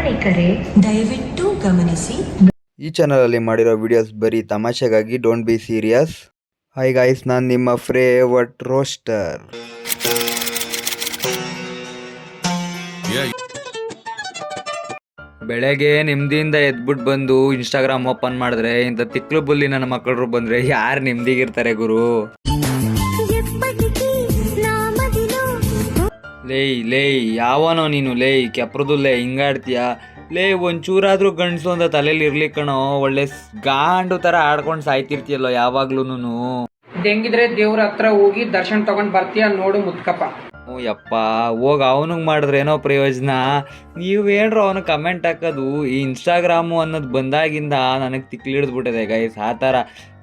ಪ್ರಯಾಣಿಕರೇ ದಯವಿಟ್ಟು ಗಮನಿಸಿ. ಈ ಚಾನಲಲ್ಲಿ ಮಾಡಿರೋ ವಿಡಿಯೋಸ್ ಬರೀ ತಮಾಷೆಗಾಗಿ, don't be serious. Hi guys, ನಾನು ನಿಮ್ಮ ಫೇವರ್ಟ್ ರೋಸ್ಟರ್. ಬೆಳಗ್ಗೆ ನೆಮ್ಮದಿಯಿಂದ ಎದ್ಬಿಟ್ಟು ಬಂದು ಇನ್ಸ್ಟಾಗ್ರಾಮ್ ಓಪನ್ ಮಾಡಿದ್ರೆ ಇಂಥ ತಿಕ್ಲು ಬುಲ್ಲಿ ನನ್ನ ಮಕ್ಕಳು ಬಂದರೆ ಯಾರು ನೆಮ್ಮದಿಗಿರ್ತಾರೆ ಗುರು? ಲೇ ಯಾವನೋ ನೀನು ಲೇ ಕೆಪ್ರದು ಲೇ ಹಿಂಗಾಡ್ತೀಯ ಲೇ, ಒಂಚೂರಾದ್ರೂ ಗಂಡಸು ಅಂತ ತಲೆಯಲ್ಲಿ ಇರ್ಲಿ ಕಣೋ. ಒಳ್ಳೆ ಗಾಂಡು ಥರ ಆಡ್ಕೊಂಡು ಸಾಯ್ತಿರ್ತೀಯಲ್ಲೋ ಯಾವಾಗ್ಲೂ. ಹೆಂಗಿದ್ರೆ ದೇವ್ರ ಹತ್ರ ಹೋಗಿ ದರ್ಶನ ತಗೊಂಡ್ ಬರ್ತೀಯ ನೋಡು ಮುತ್ಕಪ್ಪ. ಯಪ್ಪ ಹೋಗಿ ಅವನಿಗೆ ಮಾಡಿದ್ರೆ ಏನೋ ಪ್ರಯೋಜನ? ನೀವೇನ್ರು ಅವನು ಕಮೆಂಟ್ ಹಾಕೋದು? ಈ ಇನ್ಸ್ಟಾಗ್ರಾಮು ಅನ್ನೋದು ಬಂದಾಗಿಂದ ನನಗೆ ತಿಕ್ಲಿಡ್ದ್ಬಿಟ್ಟಿದೆ ಗೈಸ್. ಆ ಥರ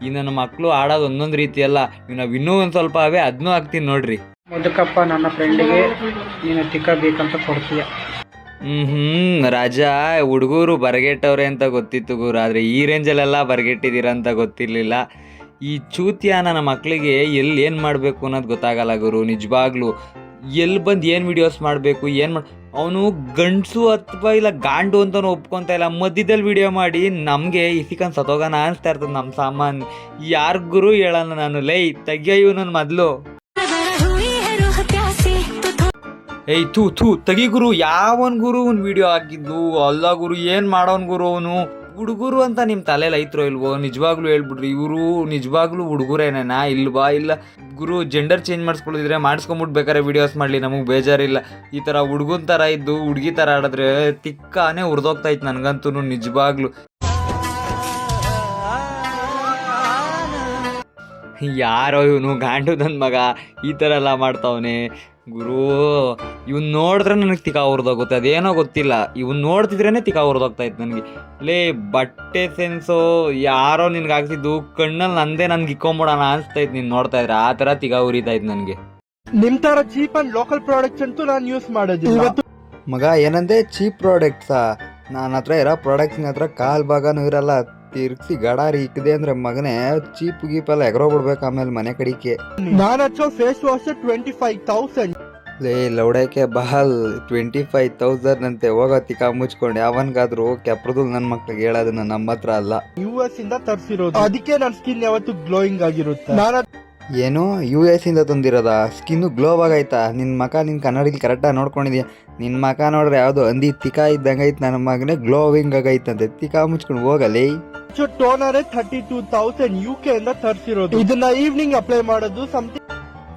ಈ ನನ್ನ ಮಕ್ಕಳು ಆಡೋದು ಒಂದೊಂದು ರೀತಿಯಲ್ಲ. ನಾವು ಇನ್ನೂ ಒಂದು ಸ್ವಲ್ಪ ಅವೇ ಅದನ್ನೂ ಹಾಕ್ತೀನಿ ನೋಡ್ರಿ. ಮುದುಕಪ್ಪ ನನ್ನ ಫ್ರೆಂಡಿಗೆ ನೀನು ತಿಕ್ಕಬೇಕಂತ ಕೊಡ್ತೀಯ. ರಾಜ, ಹುಡುಗರು ಬರಗೆಟ್ಟವ್ರೆ ಅಂತ ಗೊತ್ತಿತ್ತು ಗುರು, ಆದರೆ ಈ ರೇಂಜಲ್ಲೆಲ್ಲ ಬರಗೆಟ್ಟಿದ್ದೀರ ಅಂತ ಗೊತ್ತಿರಲಿಲ್ಲ. ಈ ಚೂತಿಯ ನನ್ನ ಮಕ್ಕಳಿಗೆ ಎಲ್ಲಿ ಏನು ಮಾಡಬೇಕು ಅನ್ನೋದು ಗೊತ್ತಾಗಲ್ಲ ಗುರು. ನಿಜವಾಗ್ಲೂ ಎಲ್ಲಿ ಬಂದು ಏನು ವಿಡಿಯೋಸ್ ಮಾಡಬೇಕು, ಅವನು ಗಂಡಸು ಅಥವಾ ಇಲ್ಲ ಗಾಂಡು ಅಂತಲೂ ಒಪ್ಕೊತಾ ಇಲ್ಲ. ಮಧ್ಯದಲ್ಲಿ ವಿಡಿಯೋ ಮಾಡಿ ನಮಗೆ ಇಸಿಕನ್ ಸತ್ತೋಗೋಣ ಅನಿಸ್ತಾ ಇರ್ತದೆ ನಮ್ಮ ಸಾಮಾನು. ಯಾರಿಗೂ ಹೇಳೋಣ ನಾನು, ಲೈ ತೆಗಿಯೋ ಇವನನ್ನು ಮೊದಲು. ಏಯ್ ಥೂ ತಗಿ ಗುರು, ಯಾವನ್ ಗುರು ಒಂದು ವಿಡಿಯೋ ಹಾಕಿದ್ದು? ಅಲ್ಲ ಗುರು, ಏನು ಮಾಡೋನ್ ಗುರು ಅವನು? ಹುಡುಗರು ಅಂತ ನಿಮ್ಮ ತಲೆಯಲ್ಲಿ ಐತ್ರೋ ಇಲ್ವೋ? ನಿಜವಾಗ್ಲೂ ಹೇಳ್ಬಿಡ್ರಿ, ಇವರು ನಿಜವಾಗ್ಲೂ ಹುಡುಗರೇನೇನಾ ಇಲ್ವಾ? ಇಲ್ಲ ಗುರು, ಜೆಂಡರ್ ಚೇಂಜ್ ಮಾಡಿಸ್ಕೊಳ್ಳಿದ್ರೆ ಮಾಡಿಸ್ಕೊಂಬಿಟ್ಟು ಬೇಕಾದ್ರೆ ವಿಡಿಯೋಸ್ ಮಾಡಲಿ, ನಮಗೆ ಬೇಜಾರಿಲ್ಲ. ಈ ಥರ ಹುಡುಗನ ಥರ ಇದ್ದು ಹುಡುಗಿ ಥರ ಆಡಿದ್ರೆ ತಿಕ್ಕಾನೇ ಉರ್ದೋಗ್ತಾ ಇತ್ತು ನನಗಂತೂ ನಿಜವಾಗ್ಲೂ. ಯಾರೋ ಇವನು ಗಾಂಡು ನನ್ನ ಮಗ ಈ ಥರ ಎಲ್ಲ ಮಾಡ್ತಾವನೆ ಗುರು. ಇವ್ನು ನೋಡಿದ್ರೆ ನನಗೆ ತಿಕ್ಕ ಹೊರದೋಗುತ್ತೆ, ಅದೇನೋ ಗೊತ್ತಿಲ್ಲ. ಇವ್ನು ನೋಡ್ತಿದ್ರೇ ತಿಕ್ಕ ಹೊರದೋಗ್ತಾ ಇತ್ತು ನನಗೆ. ಲೇ ಬಟ್ಟೆ ಸೆನ್ಸು ಯಾರೋ ನಿನ್ಗೆ ಹಾಕ್ಸಿದ್ದು ಕಣ್ಣಲ್ಲಿ ನಂದೇ ನನ್ಗೆ ಇಕ್ಕೊಂಬಿಡೋಣ ಅನಿಸ್ತಾ ಇತ್ತು ನೀನು ನೋಡ್ತಾ ಇದ್ರೆ. ಆ ಥರ ತಿಕ್ಕ ಉರಿತಾ ಇತ್ತು ನನಗೆ. ನಿಮ್ ತರ ಚೀಪ್ ಅಂಡ್ ಲೋಕಲ್ ಪ್ರಾಡಕ್ಟ್ಸ್ ಅಂತೂ ನಾನು ಯೂಸ್ ಮಾಡೋದಿಲ್ಲ ಮಗ. ಏನಂದೆ ಚೀಪ್ ಪ್ರಾಡಕ್ಟ್ಸಾ? ನನ್ನ ಹತ್ರ ಇರೋ ಪ್ರಾಡಕ್ಟ್ಸ್ನ ಹತ್ರ ಕಾಲ್ ಭಾಗನೂ ಇರಲ್ಲ. ತಿರ್ಗಿಸಿ ಗಡಾರಿ ಇಕ್ಕಿದೆ ಅಂದ್ರೆ ಮಗನೇ ಚೀಪ್ ಗೀಪೆಲ್ಲ ಎಗರೋಗ್ಬಿಡ್ಬೇಕು ಆಮೇಲೆ ಮನೆ ಕಡಿಕೆ. ನಾನು ಹಚ್ಚೋ ಫೇಸ್ ವಾಶ್ 25,000. ಲೇ ಲೌಡಕ್ಕೆ ಬಹಲ್ 25,000 ಅಂತೆ. ಹೋಗೋ ತಿಕ್ಕ ಮುಚ್ಕೊಂಡು ಯಾವನ್ಗಾದ್ರು ಕೆಪ್ರದು ನನ್ನ ಮಕ್ಳಿಗೆ ಹೇಳೋದನ್ನ ನಮ್ಮ ಹತ್ರ ಅಲ್ಲ, US ಇಂದ ತರಿಸಿರೋದು. ಅದಕ್ಕೆ ನನ್ನ ಸ್ಕಿನ್ ಯಾವತ್ತು ಗ್ಲೋಯಿಂಗ್ ಆಗಿರುತ್ತೆ. ಏನು US ಇಂದ ತಂದಿರೋದ? ಸ್ಕಿನ್ನು ಗ್ಲೋ ಆಗೈತಾ? ನಿನ್ನ ಮಕ ನಿನ್ನ ಕನ್ನಡಿಗೆ ಕರೆಕ್ಟಾಗಿ ನೋಡ್ಕೊಂಡಿದ್ಯಾ? ನಿನ್ನ ಮಕ ನೋಡ್ರೆ ಯಾವುದು ಅಂದಿ ತಿಕ್ಕ ಇದ್ದಂಗೆ ಐತೆ. ನನ್ನ ಮಗನೇ ಗ್ಲೋವಿಂಗ್ ಆಗೈತಂತೆ. ತಿಕ್ಕ ಮುಚ್ಕೊಂಡು ಹೋಗಲಿ. ಟೋನರೇ 32,000 UK ಇಂದ ತರಿಸಿರೋದು. ಇದನ್ನ ಈವ್ನಿಂಗ್ ಅಪ್ಲೈ ಮಾಡೋದು ಸಮಥಿಂಗ್.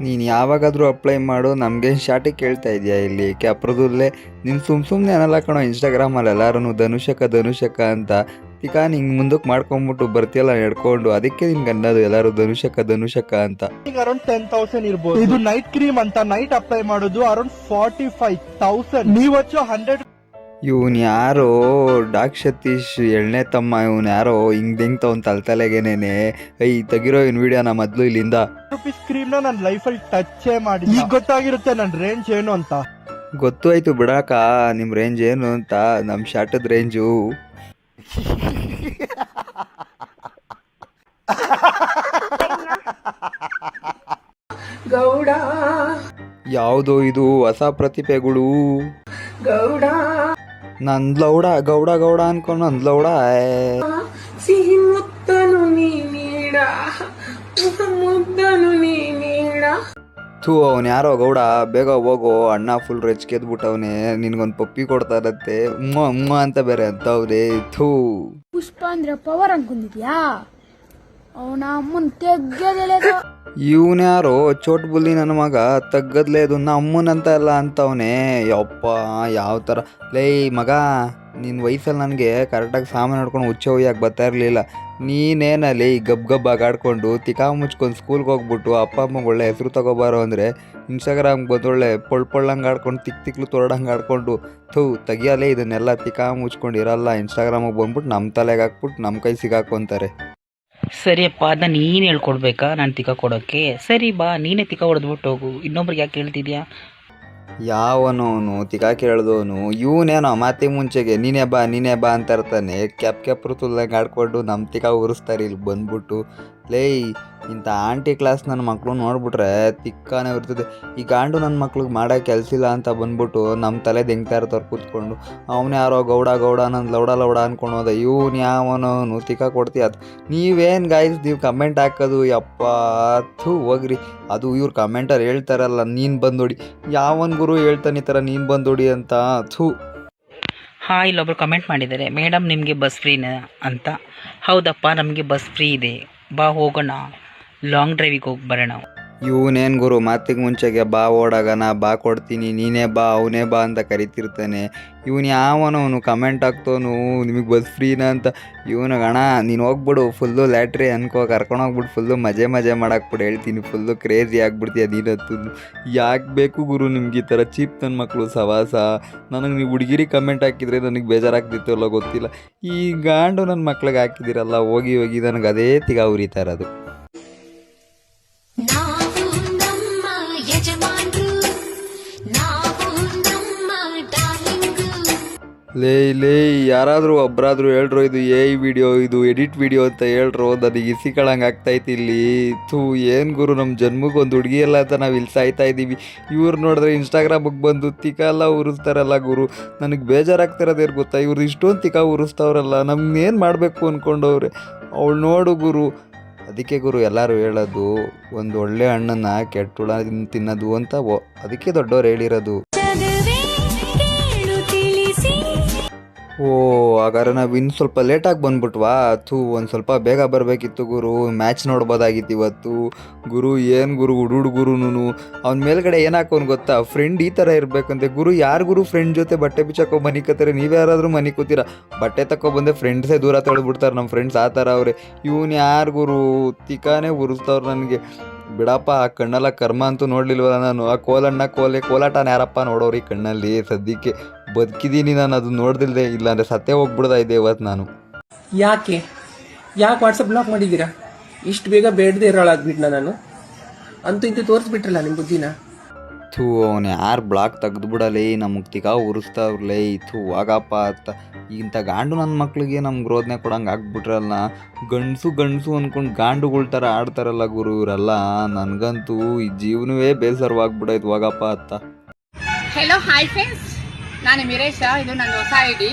ನೀನು ಯಾವಾಗಾದರೂ ಅಪ್ಲೈ ಮಾಡು, ನಮಗೆ ಶಾಟಿಗೆ ಕೇಳ್ತಾ ಇದೆಯಾ ಇಲ್ಲಿ ಕ್ಯಾಪ್ರದಲ್ಲೇ? ನೀನು ಸುಮ್ಮನೆ ಅನ್ನಲ್ಲ ಕಣೋ ಇನ್ಸ್ಟಾಗ್ರಾಮಲ್ಲಿ ಎಲ್ಲರೂ ಧನುಷಕ ಅಂತ. ತಿಕ್ಕ ನಿಂಗೆ ಮುಂದಕ್ಕೆ ಮಾಡ್ಕೊಂಬಿಟ್ಟು ಬರ್ತೀಯಲ್ಲ ನಡ್ಕೊಂಡು, ಅದಕ್ಕೆ ನಿನ್ಗೆ ಅನ್ನೋದು ಎಲ್ಲರೂ ಧನುಷಕ ಅಂತ. ಅರೌಂಡ್ 10,000 ಇರ್ಬೋದು. ಇದು ನೈಟ್ ಕ್ರೀಮ್ ಅಂತ, ನೈಟ್ ಅಪ್ಲೈ ಮಾಡೋದು ಅರೌಂಡ್ 45,000. ನೀವು ಹಚ್ಚೋ 100. ಇವನ್ ಯಾರೋ ಡಾಕ್ ಸತೀಶ್ ಎಳ್ನೇ ತಮ್ಮ, ಇವನ್ ಯಾರೋ ಹಿಂಗ್ ತಗೊಂಡ್ ತಲೆಗೇನೇನೆ. ತೆಗಿರೋ ಇನ್ ವಿಡಿಯೋನ ಮೊದ್ಲು ಇಲ್ಲಿಂದ. ರೂಪೀಸ್ ಕ್ರೀಮ್ ನ ನನ್ನ ಲೈಫಲ್ಲಿ ಟಚ್ ಮಾಡಿ ಈಗ ಗೊತ್ತಾಗಿರುತ್ತೆ ನನ್ನ ರೇಂಜ್ ಏನು ಅಂತ. ಗೊತ್ತು ಆಯ್ತು ಬಿಡಾಕ ನಿಮ್ ರೇಂಜ್ ಏನು ಅಂತ. ನಮ್ ಶಾಟದ ರೇಂಜು ಗೌಡ ಯಾವುದು ಇದು ಹೊಸ ಪ್ರತಿಭೆಗಳು? ಗೌಡ ನಂದ್ಲೌಡ ಗೌಡ ಅನ್ಕೊಂಡು ನಂದ್ಲೌಡ. ಸಿಹಿ ಮುತ್ತನು ನೀಡ ಮುದ್ದನು ನೀಡ. ಥೂ, ಅವನು ಯಾರೋ ಗೌಡ, ಬೇಗ ಹೋಗೋ, ಅಣ್ಣ ಫುಲ್ ರೆಚ್ಕೆದ್ಬಿಟ್ಟವನೆ. ನಿನ್ಗೊಂದು ಪಪ್ಪಿ ಕೊಡ್ತಾರತ್ತೆ ಉಮ್ಮ ಅಂತ ಬೇರೆ ಅಂತವ್ರೆ. ಥೂ, ಪುಷ್ಪ ಅಂದ್ರೆ ಪವರ್ ಅನ್ಕೊಂಡಿದ್ಯಾ? ಅವನ ಅಮ್ಮನ್ ತೆಗ್ಗದೆಲೆದು. ಇವನ್ಯಾರೋ ಚೋಟ್ ಬುಲ್ಲಿ ನನ್ನ ಮಗ ತಗ್ಗದ್ಲೇದು ಅಮ್ಮನಂತ ಎಲ್ಲ ಅಂತವನೇ. ಯಪ್ಪ ಯಾವ ಥರ ಲೇ ಮಗ, ನಿನ್ನ ವಯಸ್ಸಲ್ಲಿ ನನಗೆ ಕರೆಕ್ಟಾಗಿ ಸಾಮಾನು ನೋಡ್ಕೊಂಡು ಹುಚ್ಚ ಹೋಯ್ಯಾಕೆ ಬರ್ತಾ ಇರಲಿಲ್ಲ. ನೀನೇನಲ್ಲಿ ಗಬ್ ಆಗಾಡ್ಕೊಂಡು ತಿಕ್ಕ ಮುಚ್ಕೊಂಡು ಸ್ಕೂಲ್ಗೆ ಹೋಗ್ಬಿಟ್ಟು ಅಪ್ಪ ಅಮ್ಮಗೆ ಒಳ್ಳೆ ಹೆಸರು ತಗೋಬಾರೋ ಅಂದರೆ ಇನ್ಸ್ಟಾಗ್ರಾಮ್ಗೆ ಬಂದೊಳ್ಳೆ ಪೊಳ್ಳಂಗೆ ಆಡ್ಕೊಂಡು ತಿಕ್ಲು ತೊರಡಂಗೆ ಆಡ್ಕೊಂಡು. ಥೂ ತೆಗಿಯಲೇ, ಇದನ್ನೆಲ್ಲ ತಿಕ್ಕ ಮುಚ್ಕೊಂಡು ಇರಲ್ಲ. ಇನ್ಸ್ಟಾಗ್ರಾಮಿಗೆ ಬಂದ್ಬಿಟ್ಟು ನಮ್ಮ ತಲೆಗೆ ಹಾಕ್ಬಿಟ್ಟು ನಮ್ಮ ಕೈ ಸಿಗಾಕೊಂತಾರೆ. ಸರಿಯಪ್ಪ, ಅದನ್ನ ನೀನು ಹೇಳ್ಕೊಡ್ಬೇಕಾ ನಾನು ತಿಕ್ಕ ಕೊಡೋಕ್ಕೆ? ಸರಿ ಬಾ, ನೀನೇ ತಿಕ್ಕ ಹೊಡೆದ್ಬಿಟ್ಟು ಹೋಗು, ಇನ್ನೊಬ್ರಿಗೆ ಯಾಕೆ ಹೇಳ್ತಿದ್ಯಾ? ಯಾವನವನು ತಿಕ್ಕ ಕೇಳ್ದವನು ಇವನೇನೋ ಮಾತಿ ಮುಂಚೆಗೆ ನೀನೇ ಬಾ ಅಂತ ಇರ್ತಾನೆ. ಕ್ಯಾಪ್ರು ತುಲ್ದಂಗೆ ಆಡ್ಕೊಂಡು ನಮ್ಮ ತಿಕ್ಕ ಉರಿಸ್ತಾರೆ ಇಲ್ಲಿ ಬಂದ್ಬಿಟ್ಟು. ಲೇ ಇಂಥ ಆಂಟಿ ಕ್ಲಾಸ್ ನನ್ನ ಮಕ್ಕಳು ನೋಡ್ಬಿಟ್ರೆ ತಿಕ್ಕಾನೇ ಇರ್ತದೆ. ಈ ಗಾಂಡು ನನ್ನ ಮಕ್ಳಿಗೆ ಮಾಡೋಕೆ ಕೆಲಸ ಇಲ್ಲ ಅಂತ ಬಂದ್ಬಿಟ್ಟು ನಮ್ಮ ತಲೆ ದೆಂಗ್ತಾ ಇರ್ತಾರೆ ಕೂತ್ಕೊಂಡು. ಅವನು ಯಾರೋ ಗೌಡ ಗೌಡ ನನ್ನ ಲೌಡ ಅಂದ್ಕೊಂಡು ಹೋದ. ಇವ್ನು ಯಾವನೋ ತಿಕ್ಕ ಕೊಡ್ತೀಯ ಅದು. ನೀವೇನು ಗಾಯ್ಸ್ ನೀವು ಕಮೆಂಟ್ ಹಾಕೋದು ಯಪ್ಪ ಥೂ ಹೋಗ್ರಿ. ಅದು ಇವ್ರು ಕಮೆಂಟಲ್ಲಿ ಹೇಳ್ತಾರಲ್ಲ ನೀನು ಬಂದೋಡಿ, ಯಾವನ್ ಗುರು ಹೇಳ್ತಾನೆ ಈ ಥರ ನೀನು ಬಂದೋಡಿ ಅಂತ. ಥೂ. ಹಾಂ, ಇಲ್ಲೊಬ್ರು ಕಮೆಂಟ್ ಮಾಡಿದ್ದಾರೆ, ಮೇಡಮ್ ನಿಮಗೆ ಬಸ್ ಫ್ರೀನಾ ಅಂತ. ಹೌದಪ್ಪ, ನಮಗೆ ಬಸ್ ಫ್ರೀ ಇದೆ, ಬಾ ಹೋಗೋಣ, ಲಾಂಗ್ ಡ್ರೈವಿಗೆ ಹೋಗಿ ಬರೋಣ. ಇವನೇನು ಗುರು ಮಾತಿಗೆ ಮುಂಚೆಗೆ ಬಾ ಓಡಾಗನ, ಬಾ ಕೊಡ್ತೀನಿ, ನೀನೇ ಬಾ ಅವನೇ ಬಾ ಅಂತ ಕರಿತಿರ್ತಾನೆ. ಇವನು ಯಾವನವನು ಕಮೆಂಟ್ ಹಾಕ್ತವನು ನಿಮಗೆ ಬಸ್ ಫ್ರೀನಾ ಅಂತ. ಇವನು ಅಣ್ಣ ನೀನು ಹೋಗ್ಬಿಡು ಫುಲ್ಲು ಲ್ಯಾಟ್ರಿ ಅನ್ಕೋ, ಕರ್ಕೊಂಡೋಗ್ಬಿಟ್ಟು ಫುಲ್ಲು ಮಜೆ ಮಾಡಾಕ್ಬಿಡು, ಹೇಳ್ತೀನಿ ಫುಲ್ಲು ಕ್ರೇಜಿ ಆಗ್ಬಿಡ್ತೀಯ ನೀನತ್ತು. ಯಾಕೆ ಬೇಕು ಗುರು ನಿಮ್ಗೆ ಈ ಥರ ಚೀಪ್ ನನ್ನ ಮಕ್ಕಳು ಸವಾಸ? ನನಗೆ ನೀವು ಹುಡುಗಿರಿ ಕಮೆಂಟ್ ಹಾಕಿದರೆ ನನಗೆ ಬೇಜಾರಾಗ್ತಿತ್ತು ಅಲ್ಲ ಗೊತ್ತಿಲ್ಲ. ಈ ಗಾಂಡು ನನ್ನ ಮಕ್ಳಿಗೆ ಹಾಕಿದ್ದೀರಲ್ಲ, ಹೋಗಿ ನನಗೆ ಅದೇ ತಿಗ ಉರಿತಾ ಇರೋದು. ನಾವು ನಮ್ಮ ಯಜಮಾನ್ರು, ನಾವು ನಮ್ಮ ಡಾರ್ಲಿಂಗು. ಲೇ ಯಾರಾದರೂ ಒಬ್ಬರಾದರೂ ಹೇಳ್ರೋ ಇದು ವಿಡಿಯೋ, ಇದು ಎಡಿಟ್ ವಿಡಿಯೋ ಅಂತ ಹೇಳ್ರೋ, ನನಗೆ ಇಸಿಕಳಂಗೆ ಆಗ್ತೈತಿ ಇಲ್ಲಿ. ಥೂ ಏನು ಗುರು, ನಮ್ಮ ಜನ್ಮಕ್ಕೆ ಒಂದು ಹುಡುಗಿ ಎಲ್ಲ ಅಂತ ನಾವು ಇಲ್ಲಿ ಸಾಯ್ತಾ ಇದ್ದೀವಿ. ಇವ್ರು ನೋಡಿದ್ರೆ ಇನ್ಸ್ಟಾಗ್ರಾಮಿಗೆ ಬಂದು ತಿಕ್ಕ ಎಲ್ಲ ಉರಿಸ್ತಾರಲ್ಲ ಗುರು. ನನಗೆ ಬೇಜಾರಾಗ್ತಿರೋದೇನು ಗೊತ್ತಾ, ಇವ್ರು ಇಷ್ಟೊಂದು ತಿಕ್ಕ ಉರಿಸ್ತಾವ್ರಲ್ಲ, ನಮ್ಗೇನು ಮಾಡಬೇಕು ಅಂದ್ಕೊಂಡವ್ರೆ. ಅವಳು ನೋಡು ಗುರು. ಅದಕ್ಕೆ ಗುರು ಎಲ್ಲರೂ ಹೇಳೋದು, ಒಂದು ಒಳ್ಳೆ ಹಣ್ಣನ್ನು ಕೆಟ್ಟ ಹುಳ ತಿನ್ನೋದು ಅಂತ. ಅದಕ್ಕೆ ದೊಡ್ಡವ್ರು ಹೇಳಿರೋದು. ಓ ಹಾಗಾದ್ರೆ ನಾವು ಇನ್ನು ಸ್ವಲ್ಪ ಲೇಟಾಗಿ ಬಂದ್ಬಿಟ್ವಾ? ಥೂ, ಒಂದು ಸ್ವಲ್ಪ ಬೇಗ ಬರಬೇಕಿತ್ತು ಗುರು, ಮ್ಯಾಚ್ ನೋಡ್ಬೋದಾಗಿತ್ತು ಇವತ್ತು. ಗುರು ಏನು ಗುರು ಹುಡುಗರುನು ಅವ್ನ ಮೇಲ್ಗಡೆ ಏನಾಕೋನು ಗೊತ್ತಾ, ಫ್ರೆಂಡ್ ಈ ಥರ ಇರಬೇಕಂತೆ. ಗುರು ಯಾರು ಗುರು ಫ್ರೆಂಡ್ ಜೊತೆ ಬಟ್ಟೆ ಬಿಚ್ಚಾಕೋ ಮನೆ ಕತ್ತಾರೆ? ನೀವು ಯಾರಾದರೂ ಮನೆ ಕೂತೀರಾ? ಬಟ್ಟೆ ತಗೊಬಂದೆ ಫ್ರೆಂಡ್ಸೇ ದೂರ ತಳ್ಬಿಡ್ತಾರೆ ನಮ್ಮ ಫ್ರೆಂಡ್ಸ್, ಆ ಥರ ಅವ್ರೆ. ಇವನು ಯಾರು ಗುರು ತಿಕ್ಕಾನೇ ಉರಿಸ್ತವ್ರು ನನಗೆ. ಬಿಡಪ್ಪ, ಆ ಕಣ್ಣೆಲ್ಲ ಕರ್ಮ ಅಂತೂ ನೋಡಲಿಲ್ವಲ್ಲ ನಾನು. ಆ ಕೋಲಾಟನ ಯಾರಪ್ಪ ನೋಡೋರು ಈ ಕಣ್ಣಲ್ಲಿ? ಸದ್ಯಕ್ಕೆ ಬದುಕಿದ್ದೀನಿ ನಾನು ಅದು ನೋಡ್ದಿಲ್ದೆ, ಇಲ್ಲಾಂದರೆ ಸತ್ತೇ ಹೋಗ್ಬಿಡ್ತಾ ಇದ್ದೆ ಇವತ್ತು ನಾನು. ಯಾಕೆ ವಾಟ್ಸಪ್ ಬ್ಲಾಕ್ ಮಾಡಿದ್ದೀರಾ? ಇಷ್ಟು ಬೇಗ ಬೇಡದೆ ಇರೋಳಾಗ್ಬಿಟ್ನ ನಾನು? ಅಂತೂ ಇಂತೂ ತೋರಿಸ್ಬಿಟ್ರಲ್ಲ ನಿಮ್ಮ ಬುದ್ಧಿನ. ಥೂ, ಅವನು ಯಾರು ಬ್ಲಾಕ್ ತೆಗೆದುಬಿಡಲಿ, ನಮಗೆ ತಿಗಾ ಉರಿಸ್ತಾವ್ರಲೇ. ಥೂ ಆಗಪ್ಪ ಅಂತ. ಇಂಥ ಗಾಂಡು ನನ್ನ ಮಕ್ಳಿಗೆ ನಮ್ಗೆ ರೋದನೆ ಕೊಡಂಗೆ ಆಗ್ಬಿಟ್ರಲ್ಲ. ಗಂಡಸು ಅಂದ್ಕೊಂಡು ಗಾಂಡುಗಳ ಥರ ಆಡ್ತಾರಲ್ಲ ಗುರು ಇವರೆಲ್ಲ. ನನಗಂತೂ ಈ ಜೀವನವೇ ಬೇಸರವಾಗ್ಬಿಡೈತೆ ಹೋಗಪ್ಪ ಅಂತ. ಹೆಲೋ ಹಾಯ್ ಫ್ರೆಂಡ್ಸ್, ನಾನು ಮಿರೇಶ. ಇದು ನನ್ನ ಹೊಸ ಐಡಿ.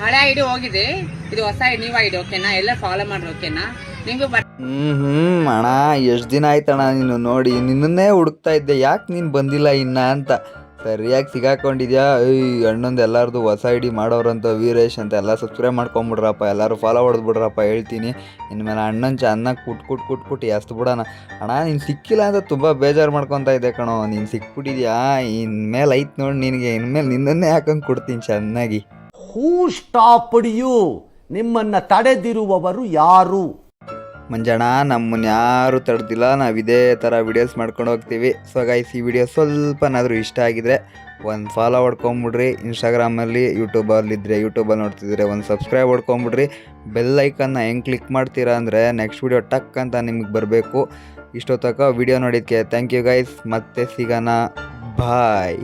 ಹಳೆ ಐಡಿ ಹೋಗಿದೆ, ಇದು ಹೊಸ ನ್ಯೂ ಐಡಿ. ಓಕೆನಾ? ಎಲ್ಲ ಫಾಲೋ ಮಾಡ್ರಿ. ಓಕೆನಾ? ನಿಮಗೂ ಅಣ್ಣ ಎಷ್ಟು ದಿನ ಆಯ್ತಣ್ಣ ನೀನು ನೋಡಿ, ನಿನ್ನನ್ನೇ ಹುಡುಕ್ತಾ ಇದ್ದೆ, ಯಾಕೆ ನೀನು ಬಂದಿಲ್ಲ ಇನ್ನ ಅಂತ. ಸರಿಯಾಗಿ ಸಿಗಾಕೊಂಡಿದ್ಯಾ? ಅಣ್ಣಂದು ಎಲ್ಲರದು ಹೊಸ ಐಡಿ ಮಾಡೋರಂತ ವೀರೇಶ್ ಅಂತ. ಎಲ್ಲ ಸಬ್ಸ್ಕ್ರೈಬ್ ಮಾಡ್ಕೊಂಬಿಡ್ರಪ್ಪ, ಎಲ್ಲರೂ ಫಾಲೋ ಹೊಡೆದ್ಬಿಡ್ರಪ್ಪ ಹೇಳ್ತೀನಿ. ಇನ್ಮೇಲೆ ಅಣ್ಣನ ಚೆನ್ನಾಗಿ ಕುಟ್ ಎಸ್ತು ಬಿಡೋಣ. ಅಣ್ಣ ನೀನು ಸಿಕ್ಕಿಲ್ಲ ಅಂತ ತುಂಬ ಬೇಜಾರು ಮಾಡ್ಕೊತಾ ಇದ್ದೆ ಕಣೋ. ನೀನು ಸಿಕ್ಬಿಟ್ಟಿದ್ಯಾ, ಇನ್ಮೇಲೆ ಐತೆ ನೋಡಿ ನಿನಗೆ. ಇನ್ಮೇಲೆ ನಿನ್ನನ್ನೇ ಹಾಕೊಂಡು ಕೊಡ್ತೀನಿ ಚೆನ್ನಾಗಿ. ಹೂ ಸ್ಟಾಪ್ಡ್ ಯು? ನಿಮ್ಮನ್ನು ತಡೆದಿರುವವರು ಯಾರು? ಮಂಜಣ್ಣ ನಮ್ಮನ್ನು ಯಾರು ತಡೆದಿಲ್ಲ, ನಾವು ಇದೇ ಥರ ವಿಡಿಯೋಸ್ ಮಾಡ್ಕೊಂಡು ಹೋಗ್ತೀವಿ. ಸೊ ಗೈಸ್, ಈ ವಿಡಿಯೋ ಸ್ವಲ್ಪನಾದರೂ ಇಷ್ಟ ಆಗಿದ್ರೆ ಒಂದು ಫಾಲೋ ಹೊಡ್ಕೊಂಬಿಡ್ರಿ. ಇನ್ಸ್ಟಾಗ್ರಾಮಲ್ಲಿ ಯೂಟ್ಯೂಬಲ್ಲಿದ್ದರೆ ಯೂಟ್ಯೂಬಲ್ಲಿ ನೋಡ್ತಿದ್ರೆ ಒಂದು ಸಬ್ಸ್ಕ್ರೈಬ್ ಹೊಡ್ಕೊಂಬಿಡ್ರಿ. ಬೆಲ್ ಐಕನ್ನ ಹೆಂಗೆ ಕ್ಲಿಕ್ ಮಾಡ್ತೀರಾ ಅಂದರೆ ನೆಕ್ಸ್ಟ್ ವಿಡಿಯೋ ಟಕ್ ಅಂತ ನಿಮಗೆ ಬರಬೇಕು. ಇಷ್ಟೊತ್ತಕ ವಿಡಿಯೋ ನೋಡಿದ್ದಕ್ಕೆ ಥ್ಯಾಂಕ್ ಯು ಗೈಸ್. ಮತ್ತೆ ಸಿಗೋಣ, ಬಾಯ್.